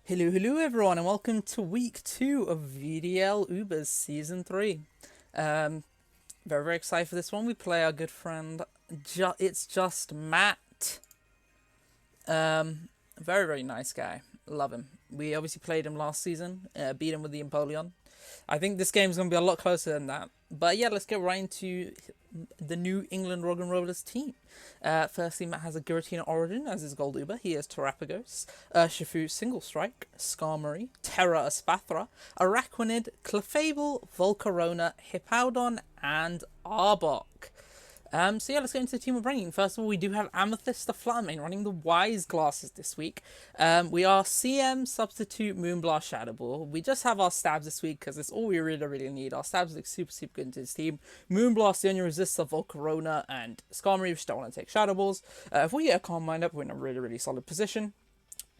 Hello everyone, and welcome to week 2 of VDL Ubers Season 3. Very excited for this one. We play our good friend, it's just Matt. Very nice guy. Love him. We obviously played him last season, beat him with the Empoleon. I think this game's going to be a lot closer than that. But yeah, let's get right into the New England Roggenrola's team. Firstly, Matt has a Giratina Origin as his gold Uber. He has Terrapagos, Urshifu Single Strike, Skarmory, Terra Espathra, Araquanid, Clefable, Volcarona, Hippowdon, and Arbok. So yeah, let's get into the team we're bringing. First of all, we do have Amethyst the Flatmane running the Wise glasses this week. We are CM, Substitute, Moonblast, Shadow Ball. We just have our stabs this week because it's all we really need. Our stabs look super good into this team. Moonblast, the only resists are Volcarona and Skarmory, which don't want to take Shadow Balls. If we get a Calm Mind up, we're in a really solid position.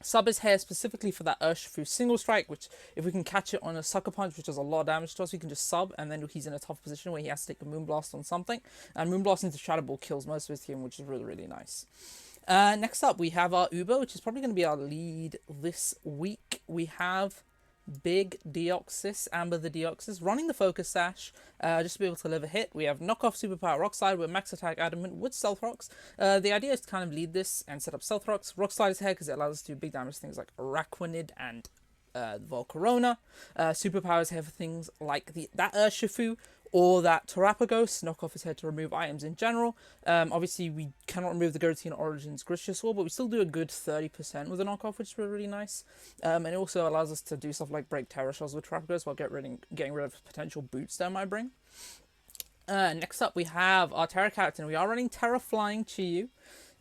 Sub his hair specifically for that Urshifu Single Strike, which if we can catch it on a Sucker Punch, which does a lot of damage to us, we can just sub, and then he's in a tough position where he has to take a Moonblast on something. And Moonblast into Shadow Ball kills most of his team, which is really nice. Next up, we have our Uber, which is probably going to be our lead this week. We have Big Deoxys, Amber the Deoxys, running the Focus Sash, just to be able to live a hit. We have Knockoff Superpower Rock Slide with Max Attack Adamant with Stealth Rocks. The idea is to kind of lead this and set up Stealth Rocks. Rock Slide is here because it allows us to do big damage to things like Araquanid and Volcarona. Superpower is here for things like that Urshifu or that Terrapagos. Knockoff is here to remove items in general. Obviously, we cannot remove the Giratina Origins Gristiosaur, but we still do a good 30% with the knockoff, which is really nice. And it also allows us to do stuff like break Terra Shells with Terrapagos while getting rid of potential boots that might bring. Next up, we have our Terra character, and we are running Terra Flying Chiyu.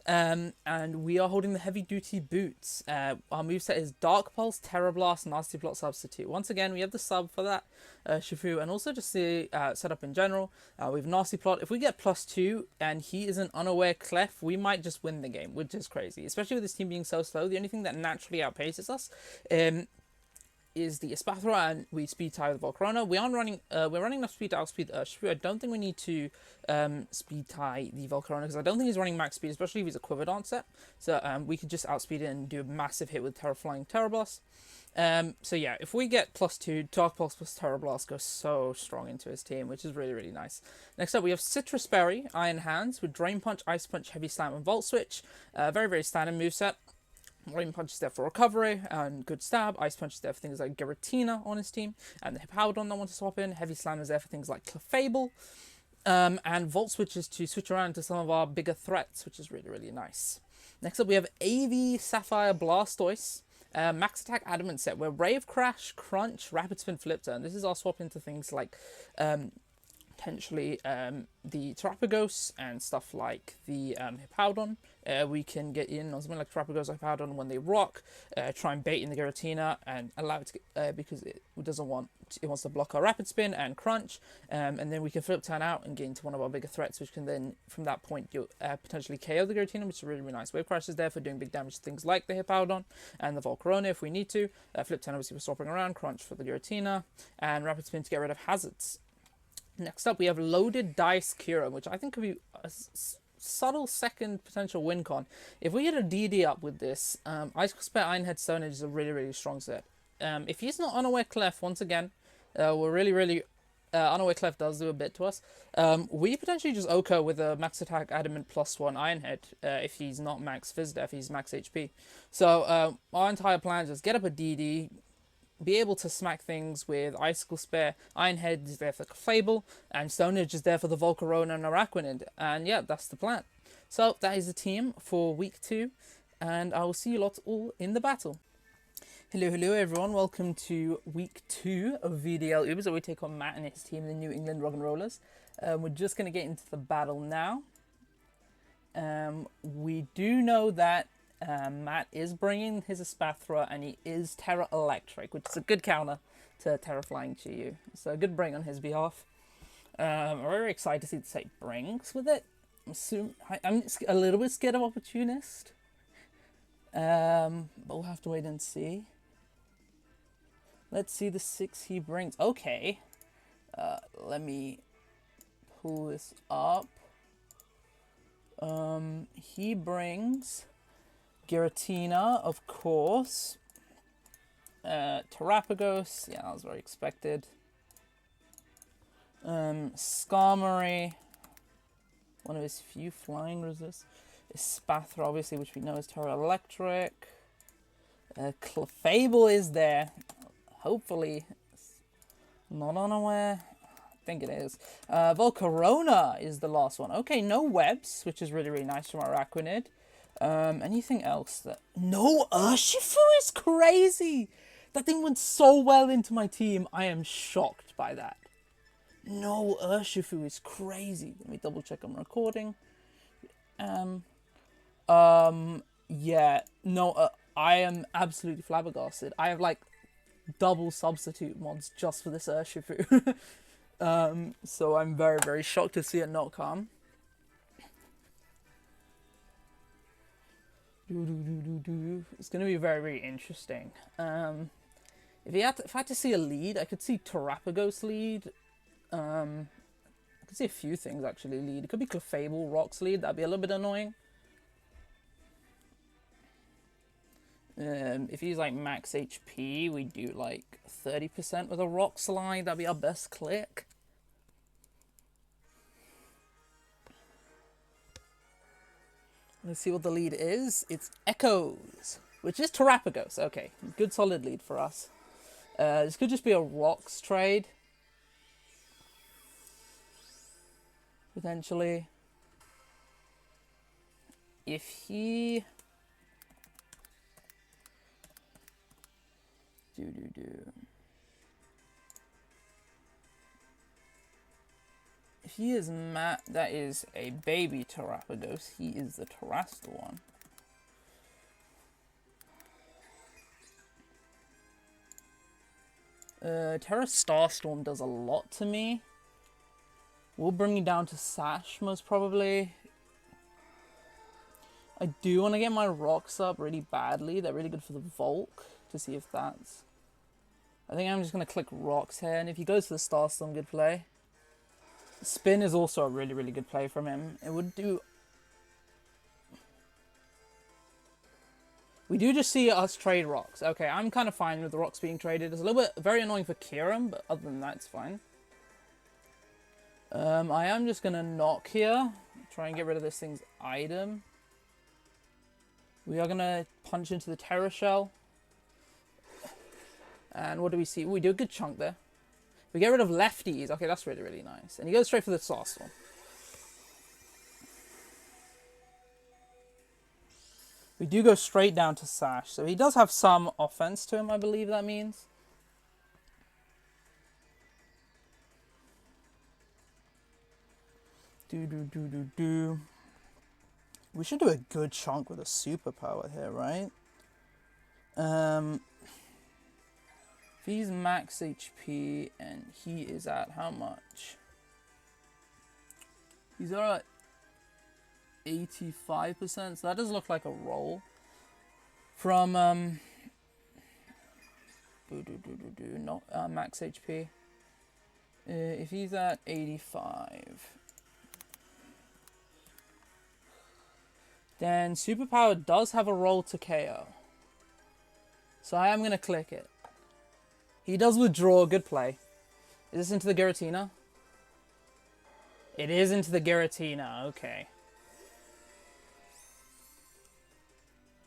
And we are holding the heavy duty boots. Our moveset is Dark Pulse, Terra Blast, Nasty Plot Substitute. Once again, we have the sub for that Shifu, and also just the setup in general. We have Nasty Plot. If we get +2 and he is an unaware Clef, we might just win the game, which is crazy. Especially with this team being so slow, the only thing that naturally outpaces us is the Espathra, and we speed tie with Volcarona. We're running enough speed to outspeed Urshifu. I don't think we need to speed tie the Volcarona because I don't think he's running max speed, especially if he's a Quiver Dance set. So we could just outspeed it and do a massive hit with Terra Flying Terra Blast. So yeah, if we get +2, Dark Pulse plus Terra Blast goes so strong into his team, which is really nice. Next up, we have Citrus Berry, Iron Hands with Drain Punch, Ice Punch, Heavy Slam, and Volt Switch. Very standard moveset. Rain Punch is there for recovery and good stab. Ice Punch is there for things like Giratina on his team, and the Hippowdon that want to swap in. Heavy Slam is there for things like Clefable, and Volt Switch is to switch around to some of our bigger threats, which is really nice. Next up, we have AV Sapphire Blastoise, Max Attack Adamant set, where Rave Crash, Crunch, Rapid Spin, Flip Turn. This is our swap into things like potentially the Terrapagos and stuff like the Hippowdon. We can get in on something like Terrapagos or Hippowdon when they rock, try and bait in the Giratina and allow it to because it wants to block our Rapid Spin and Crunch, and then we can flip turn out and get into one of our bigger threats, which can then from that point you'll potentially KO the Giratina, which is really nice. Wave Crash is there for doing big damage to things like the Hippowdon and the Volcarona if we need to. Flip turn obviously for swapping around, Crunch for the Giratina, and Rapid Spin to get rid of hazards. Next up, we have Loaded Dice Kira, which I think could be a subtle second potential win con. If we get a DD up with this, Ice Spare Iron Head Stone Edge is a really strong set. If he's not Unaware Clef, once again, we're really Unaware Clef does do a bit to us. We potentially just OHKO with a Max Attack Adamant +1 Iron Head if he's not Max Phys Def, he's Max HP. So our entire plan is just get up a DD, be able to smack things with Icicle Spare. Iron Head is there for Clefable, and Stone Edge is there for the Volcarona and Araquanid. And yeah, that's the plan. So that is the team for week 2, and I will see you lots all in the battle. Hello everyone, welcome to week 2 of VDL Ubers, where we take on Matt and his team, the New England Roggenrolas. We're just going to get into the battle now. We do know that Matt is bringing his Espathra, and he is Terra Electric, which is a good counter to Terra Flying Chiyu. So a good bring on his behalf. I'm very excited to see the set brings with it. I'm a little bit scared of Opportunist. But we'll have to wait and see. Let's see the 6 he brings. Okay. Let me pull this up. He brings Giratina, of course. Terrapagos. Yeah, that was very expected. Skarmory. One of his few flying resists. Spathra, obviously, which we know is Terra Electric. Clefable is there. Hopefully. Not unaware. I think it is. Volcarona is the last one. Okay, no webs, which is really, really nice from Araquanid. Anything else that... No, Urshifu is crazy! That thing went so well into my team. I am shocked by that. No, Urshifu is crazy. Let me double check I'm recording. Yeah, no, I am absolutely flabbergasted. I have like double substitute mods just for this Urshifu. So I'm very, very shocked to see it not come. It's going to be very, very interesting. If I had to see a lead, I could see Terrapagos lead. I could see a few things actually lead. It could be Clefable, Rocks lead. That'd be a little bit annoying. If he's like max HP, we do like 30% with a Rock Slide. That'd be our best click. Let's see what the lead is. It's Echoes, which is Terrapagos. Okay, good solid lead for us. This could just be a Rocks trade. Potentially. If he... If he is that is a baby Terrapagos. He is the Terrastal one. Terra Starstorm does a lot to me. Will bring me down to Sash, most probably. I do want to get my rocks up really badly. They're really good for the Volk, to see if that's... I think I'm just going to click rocks here, and if he goes for the Starstorm, good play. Spin is also a really, really good play from him. It would do... We do just see us trade rocks. Okay, I'm kind of fine with the rocks being traded. It's a little bit very annoying for Kieran, but other than that, it's fine. I am just going to knock here. Try and get rid of this thing's item. We are going to punch into the Terra Shell. And what do we see? Ooh, we do a good chunk there. We get rid of lefties. Okay, that's really, really nice. And he goes straight for the Starstorm. We do go straight down to Sash. So he does have some offense to him, I believe that means. We should do a good chunk with a superpower here, right? If he's max HP and he is at how much? He's at 85%, so that does look like a roll. From not max HP. If he's at 85, then superpower does have a roll to KO. So I am gonna click it. He does withdraw. Good play. Is this into the Giratina? It is into the Giratina. Okay.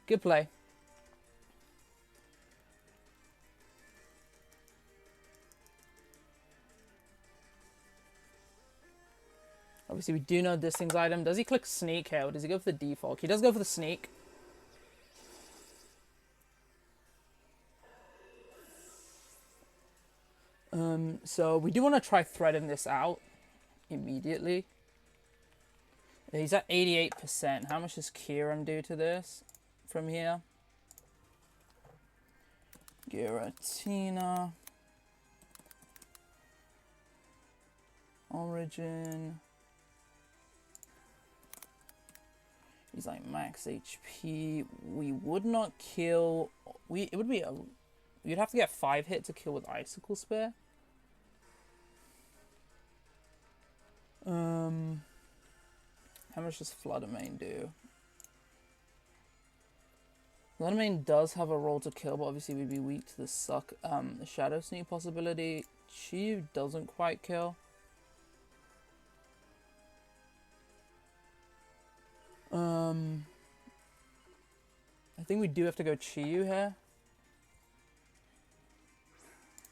Good play. Obviously, we do know this thing's item. Does he click Sneak here, or does he go for the default? He does go for the Sneak. So we do want to try threading this out immediately. He's at 88%. How much does Kieran do to this from here? Giratina. Origin. He's like max HP. We would not kill... It would be a... You'd have to get 5 hit to kill with Icicle Spear. How much does Floodamain do? Lunamain does have a role to kill, but obviously we'd be weak to the suck. The Shadow Sneak possibility. Chi doesn't quite kill. I think we do have to go Chiyu here.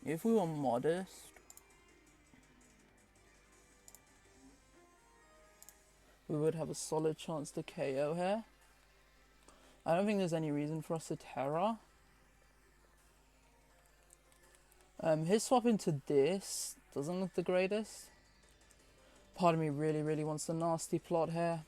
If we were modest, we would have a solid chance to KO here. I don't think there's any reason for us to Terra. His swap into this doesn't look the greatest. Part of me really wants the nasty plot here.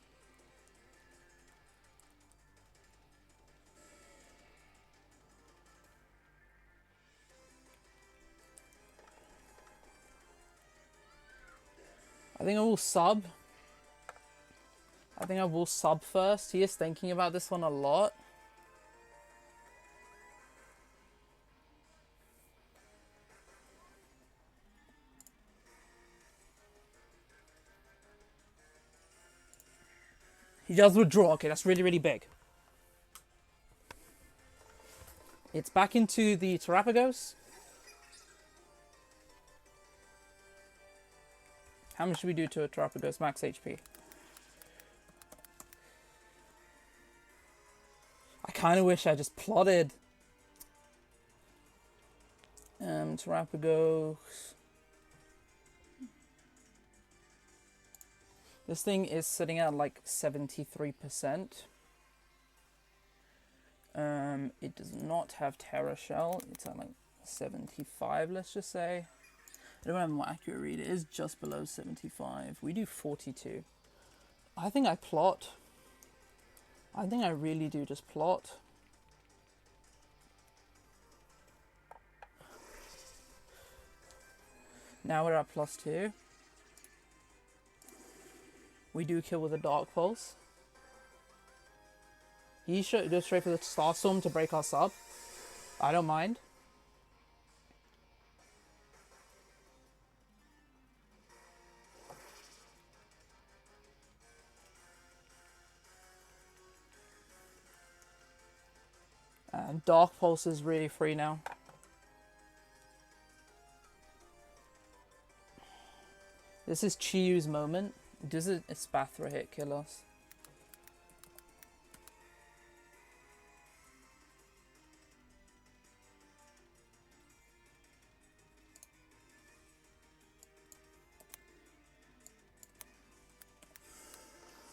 I think I will sub. I think I will sub first. He is thinking about this one a lot. He does withdraw. Okay, that's really big. It's back into the Terapagos. How much should we do to a Terapagos max HP? I kind of wish I just plotted. Terapagos. This thing is sitting at like 73%. It does not have Terra Shell. It's at like 75, let's just say. I don't have a more accurate read. It is just below 75. We do 42. I think I plot. I think I really do just plot. Now we're at +2. We do kill with a Dark Pulse. He should go straight for the Starstorm to break us up. I don't mind. And Dark Pulse is really free now. This is Chiyu's moment. Does a Espathra hit kill us?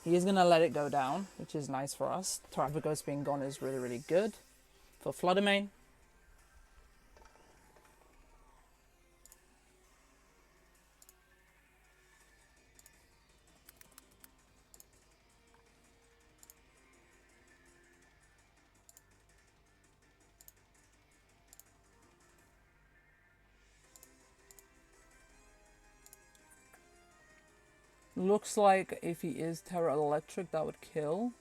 He is going to let it go down, which is nice for us. Terapagos being gone is really good for Floodamain. Looks like if he is Terra Electric, that would kill.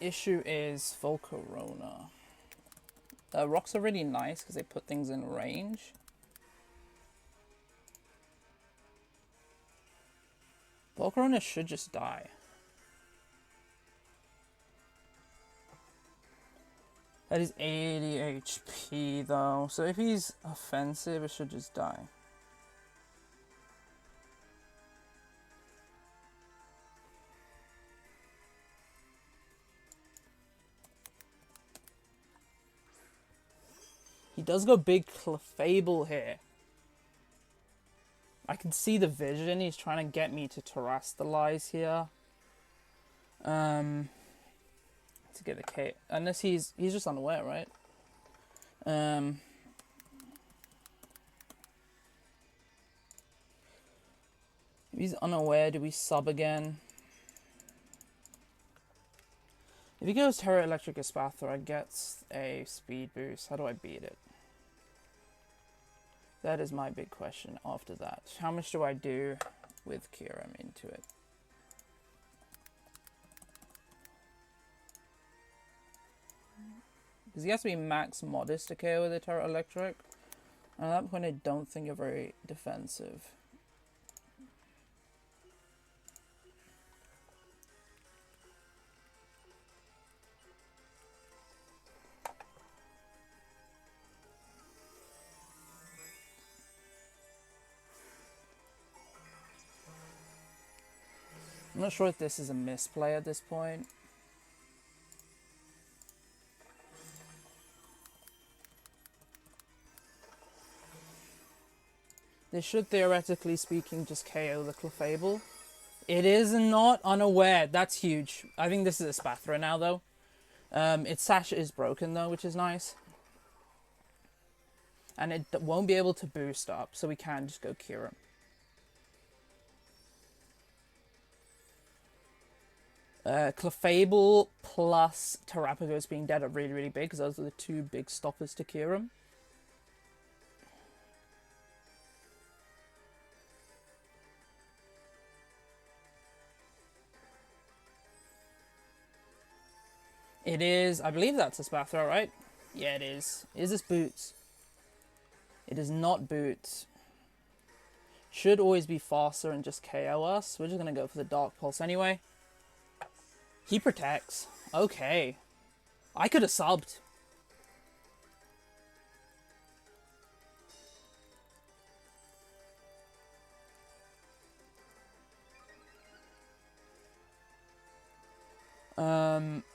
Issue is Volcarona. Rocks are really nice because they put things in range. Volcarona should just die. That is 80 HP though, so if he's offensive, it should just die. He does go big Clefable here. I can see the vision. He's trying to get me to Terrastalize here. To get the K. Unless he's just unaware, right? If he's unaware, do we sub again? If he goes Terra Electric Espathra, gets a speed boost. How do I beat it? That is my big question after that. How much do I do with Kiram into it? Because he has to be max modest to KO with a Terra Electric. And at that point I don't think you're very defensive. I'm not sure if this is a misplay at this point. This should, theoretically speaking, just KO the Clefable. It is not unaware. That's huge. I think this is a Spathra now, though. Its Sash is broken, though, which is nice. And it won't be able to boost up, so we can just go Kyurem. Clefable plus Terapagos being dead are really, really big, because those are the two big stoppers to Kyurem. It is, I believe that's a Spathra, right? Yeah, it is. Is this Boots? It is not Boots. Should always be faster and just KO us. We're just going to go for the Dark Pulse anyway. He protects. Okay. I could have subbed.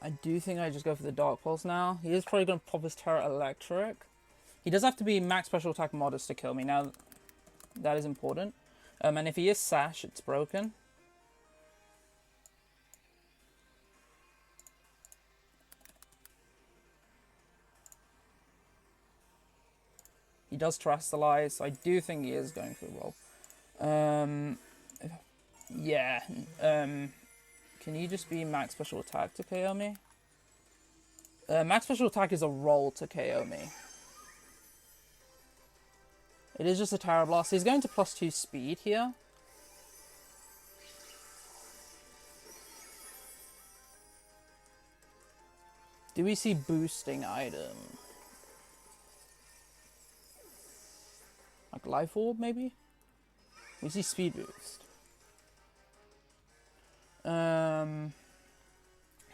I do think I just go for the Dark Pulse now. He is probably going to pop his Terra Electric. He does have to be max special attack modest to kill me. Now, that is important. And if he is Sash, it's broken. He does Terastallize, so I do think he is going for a roll. Yeah. Can you just be max special attack to KO me? Max special attack is a roll to KO me. It is just a Terra Blast. He's going to +2 speed here. Do we see boosting item? Like Life Orb, maybe? We see speed boost.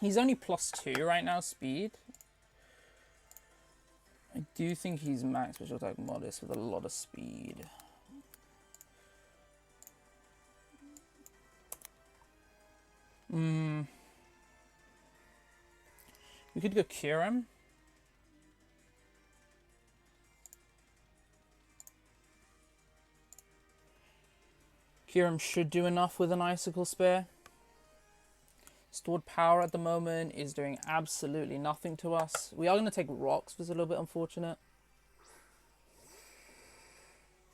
He's only +2 right now, speed. I do think he's max special attack modest with a lot of speed. We could go Kyurem. Kyurem should do enough with an Icicle Spear. Stored power at the moment is doing absolutely nothing to us. We are going to take rocks, which is a little bit unfortunate.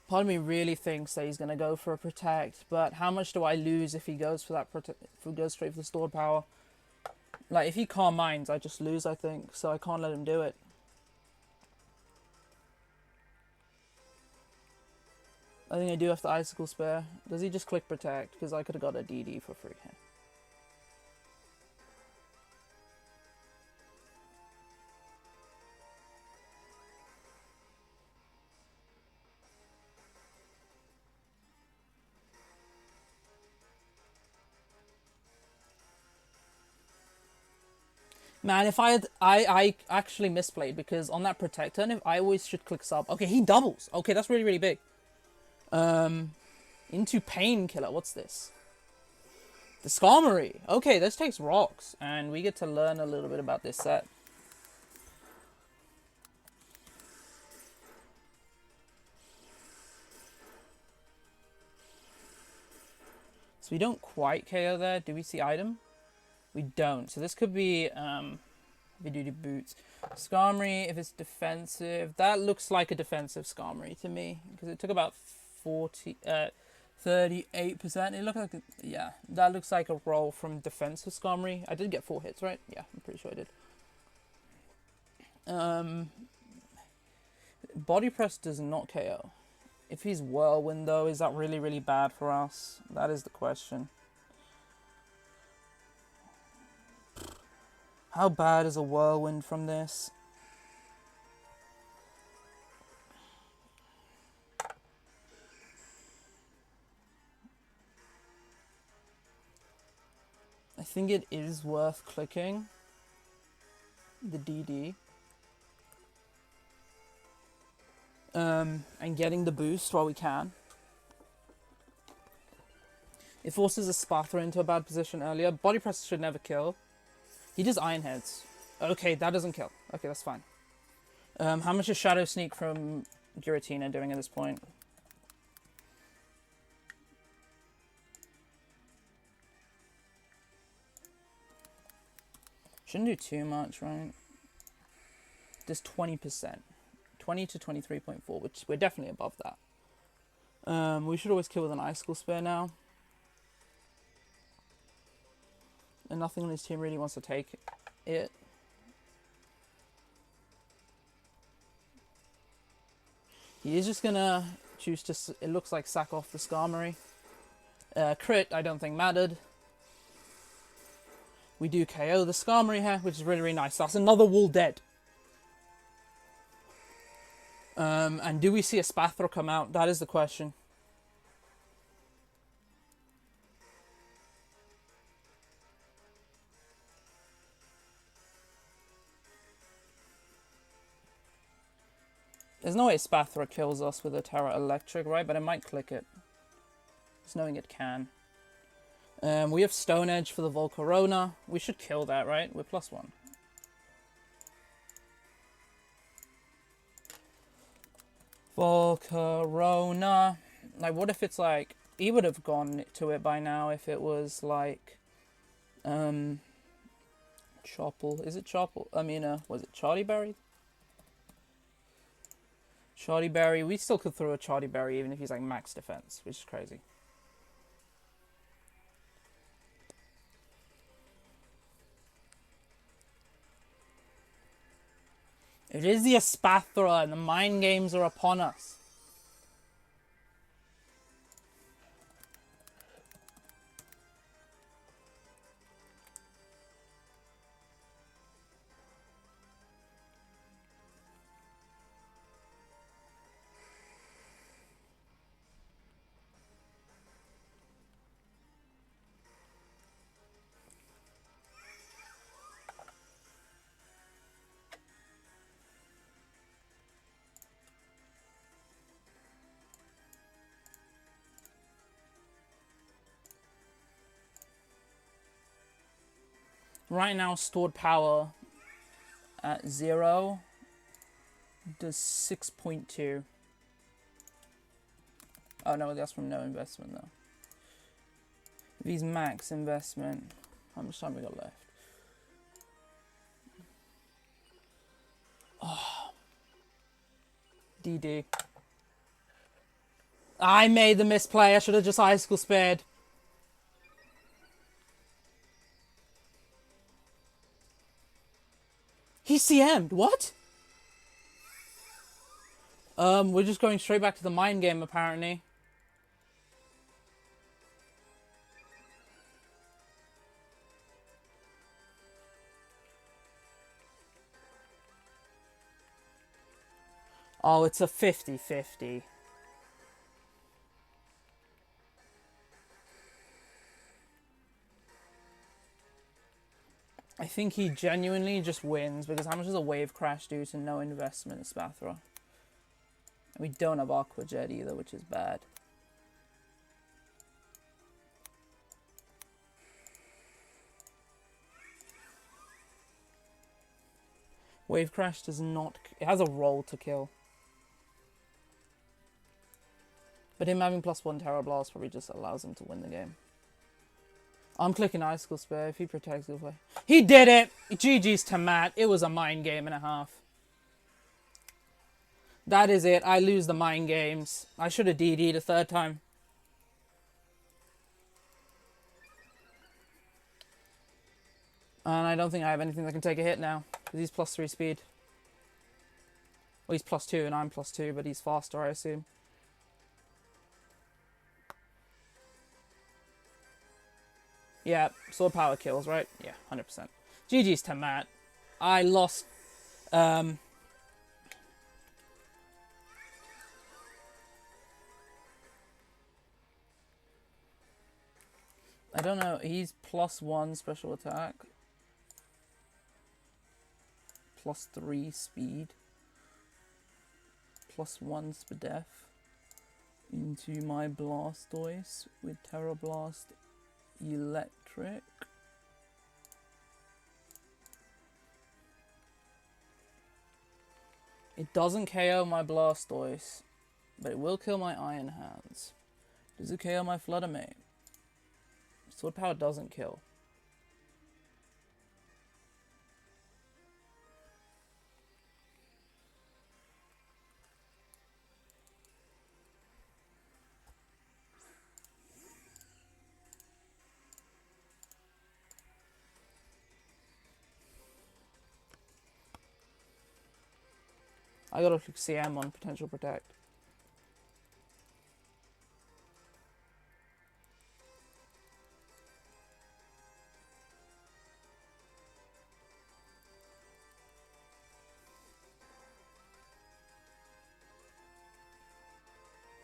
Part of me really thinks that he's going to go for a protect, but how much do I lose if he goes for that if he goes straight for the stored power? Like, if he Calm Minds, I just lose, I think, so I can't let him do it. I think I do have the Icicle Spear. Does he just click protect? Because I could have got a DD for free here. Man, if I actually misplayed, because on that protect turn, if I always should click sub. Okay, he doubles. Okay, that's really, really big. Into Painkiller. What's this? The Skarmory. Okay, this takes rocks, and we get to learn a little bit about this set. So we don't quite KO there. Do we see item? We don't. So this could be Heavy-duty boots. Skarmory, if it's defensive, that looks like a defensive Skarmory to me, because it took about 38%. It looked like, yeah, that looks like a roll from defensive Skarmory. I did get 4 hits, right? Yeah, I'm pretty sure I did. Body Press does not KO. If he's Whirlwind, though, is that really, really bad for us? That is the question. How bad is a Whirlwind from this? I think it is worth clicking the DD. And getting the boost while we can. It forces a Spathra into a bad position earlier. Body press should never kill. He does Iron Heads. Okay, that doesn't kill. Okay, that's fine. How much is Shadow Sneak from Giratina doing at this point? Shouldn't do too much, right? Does 20%. 20 to 23.4, which we're definitely above that. We should always kill with an Icicle Spear now. And nothing on his team really wants to take it. He is just gonna choose to, it looks like, sack off the Skarmory. Crit, I don't think mattered. We do KO the Skarmory here, which is really, really nice. That's another wall dead. And do we see a Spathra come out? That is the question. There's no way Spathra kills us with a Terra Electric, right? But it might click it. Just knowing it can. We have Stone Edge for the Volcarona. We should kill that, right? We're +1. Volcarona. Like, what if it's like... He would have gone to it by now if it was like... Chople. Is it Chople? I mean, was it Chardyberry? Chardyberry. We still could throw a Chardyberry even if he's like max defense, which is crazy. It is the Espathra and the mind games are upon us. Right now, stored power at 0 does 6.2. Oh no, that's from no investment though. If he's max investment, how much time we got left? Oh. DD. I made the misplay. I should have just Icicle Spared. He CM'd. What? We're just going straight back to the mind game, apparently. Oh, it's a 50-50. I think he genuinely just wins, because how much does a Wave Crash do to no investment in Spathra? And we don't have Aqua Jet either, which is bad. Wave Crash does not... It has a roll to kill. But him having +1 Terra Blast probably just allows him to win the game. I'm clicking Icicle Spear. If he protects, he'll play. He did it! GG's to Matt. It was a mind game and a half. That is it. I lose the mind games. I should have DD'd a third time. And I don't think I have anything that can take a hit now. Because he's +3 speed. Well, he's +2 and I'm +2, but he's faster, I assume. Yeah, sword power kills, right? Yeah, 100%. GG's to Matt. I lost... I don't know. He's +1 special attack. +3 speed. +1 Spadef. into my Blastoise with Terra Blast Electric. It doesn't KO my Blastoise, but it will kill my Iron Hands. Does it KO my Fluttermane? Sword Power doesn't kill. I gotta click CM on potential protect.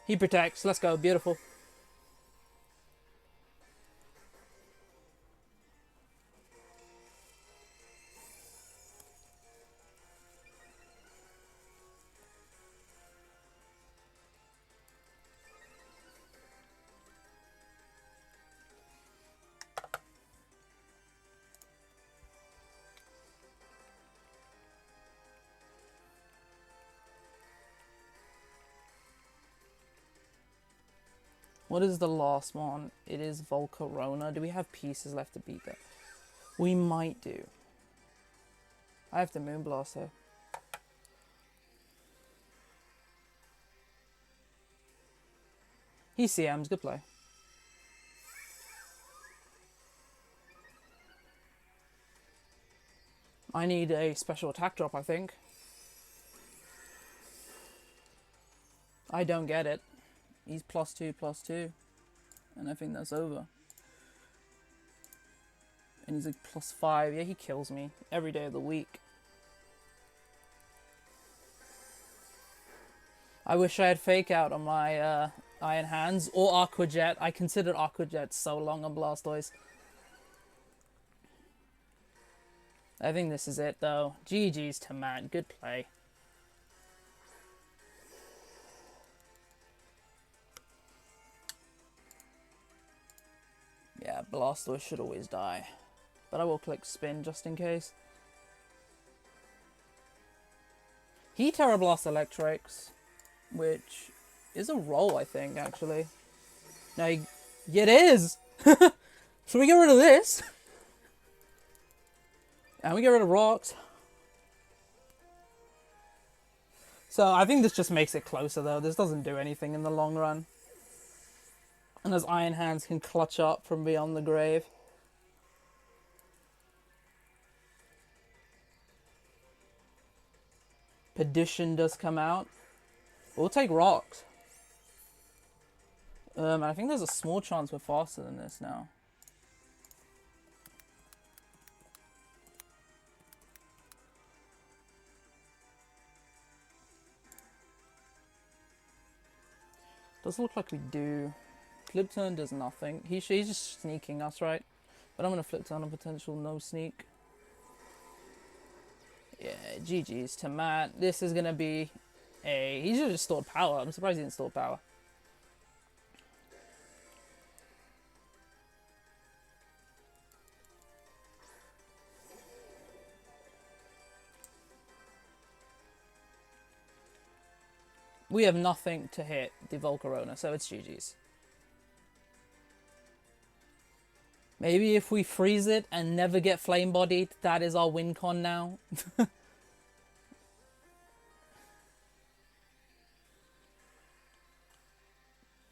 He protects. Let's go. Beautiful. What is the last one? It is Volcarona. Do we have pieces left to beat that? We might do. I have to Moonblast here. He CMs. Good play. I need a special attack drop, I think. I don't get it. He's +2/+2. And I think that's over. And he's like +5. Yeah, he kills me every day of the week. I wish I had Fake Out on my Iron Hands or Aqua Jet. I considered Aqua Jet so long on Blastoise. I think this is it though. GG's to Matt. Good play. Yeah, Blastoise should always die. But I will click spin just in case. He Terra Blast Electrics, which is a roll, I think, actually. No, yeah, it is! So we get rid of this. And we get rid of rocks. So I think this just makes it closer, though. This doesn't do anything in the long run. And those Iron Hands can clutch up from beyond the grave. Pedition does come out. We'll take rocks. I think there's a small chance we're faster than this now. Does look like we do. Flip turn does nothing. He's just sneaking us, right? But I'm going to flip turn on potential no sneak. Yeah, GG's to Matt. This is going to be a... He should have just stored power. I'm surprised he didn't store power. We have nothing to hit the Volcarona, so it's GG's. Maybe if we freeze it and never get flame bodied, that is our win con now.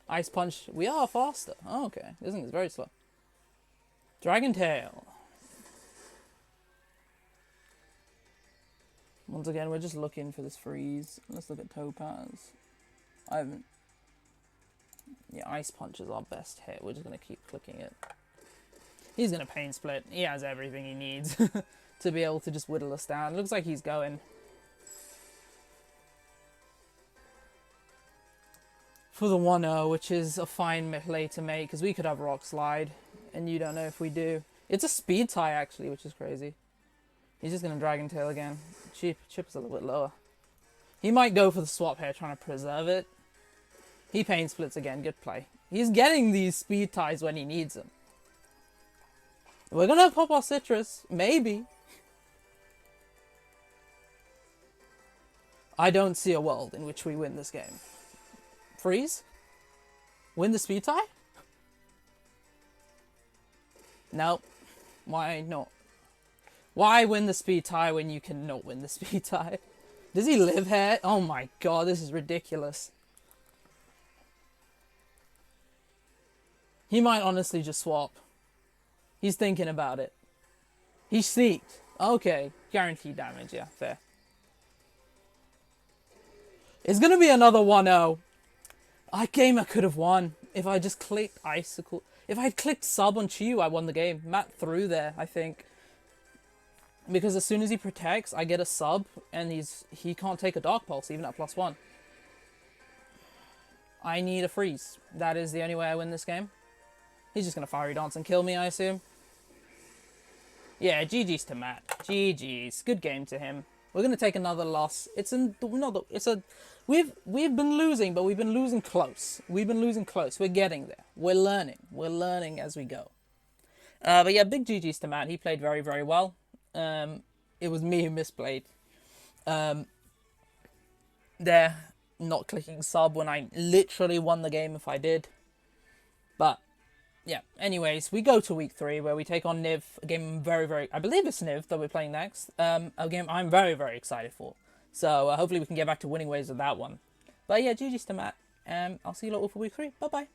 Ice Punch. We are faster. Oh, okay. This thing is very slow. Dragon Tail. Once again, we're just looking for this freeze. Let's look at Topaz. I haven't... Yeah, Ice Punch is our best hit. We're just going to keep clicking it. He's going to Pain Split. He has everything he needs to be able to just whittle us down. It looks like he's going for the 1-0, which is a fine play to make, because we could have Rock Slide, and you don't know if we do. It's a speed tie, actually, which is crazy. He's just going to Dragon Tail again. Chip is a little bit lower. He might go for the swap here, trying to preserve it. He pain splits again. Good play. He's getting these speed ties when he needs them. We're going to pop our citrus. Maybe. I don't see a world in which we win this game. Freeze? Win the speed tie? Nope. Why not? Why win the speed tie when you cannot win the speed tie? Does he live here? Oh my god, this is ridiculous. He might honestly just swap. He's thinking about it. He sneaked. Okay, guaranteed damage, yeah, fair. It's gonna be another 1-0. Game I could have won if I just clicked Icicle. If I had clicked sub on Chiyu, I won the game. Matt threw there, I think. Because as soon as he protects, I get a sub, and he can't take a Dark Pulse, even at +1. I need a freeze. That is the only way I win this game. He's just going to Fiery Dance and kill me, I assume. Yeah, GG's to Matt. GG's. Good game to him. We're going to take another loss. We've been losing, but we've been losing close. We've been losing close. We're getting there. We're learning. We're learning as we go. But yeah, big GG's to Matt. He played very, very well. It was me who misplayed. There, not clicking sub when I literally won the game if I did. But yeah, anyways, we go to week 3 where we take on Niv, a game I believe it's Niv that we're playing next. A game I'm very, very excited for. So hopefully we can get back to winning ways with that one. But yeah, GG's to Matt. I'll see you lot all for week 3. Bye bye.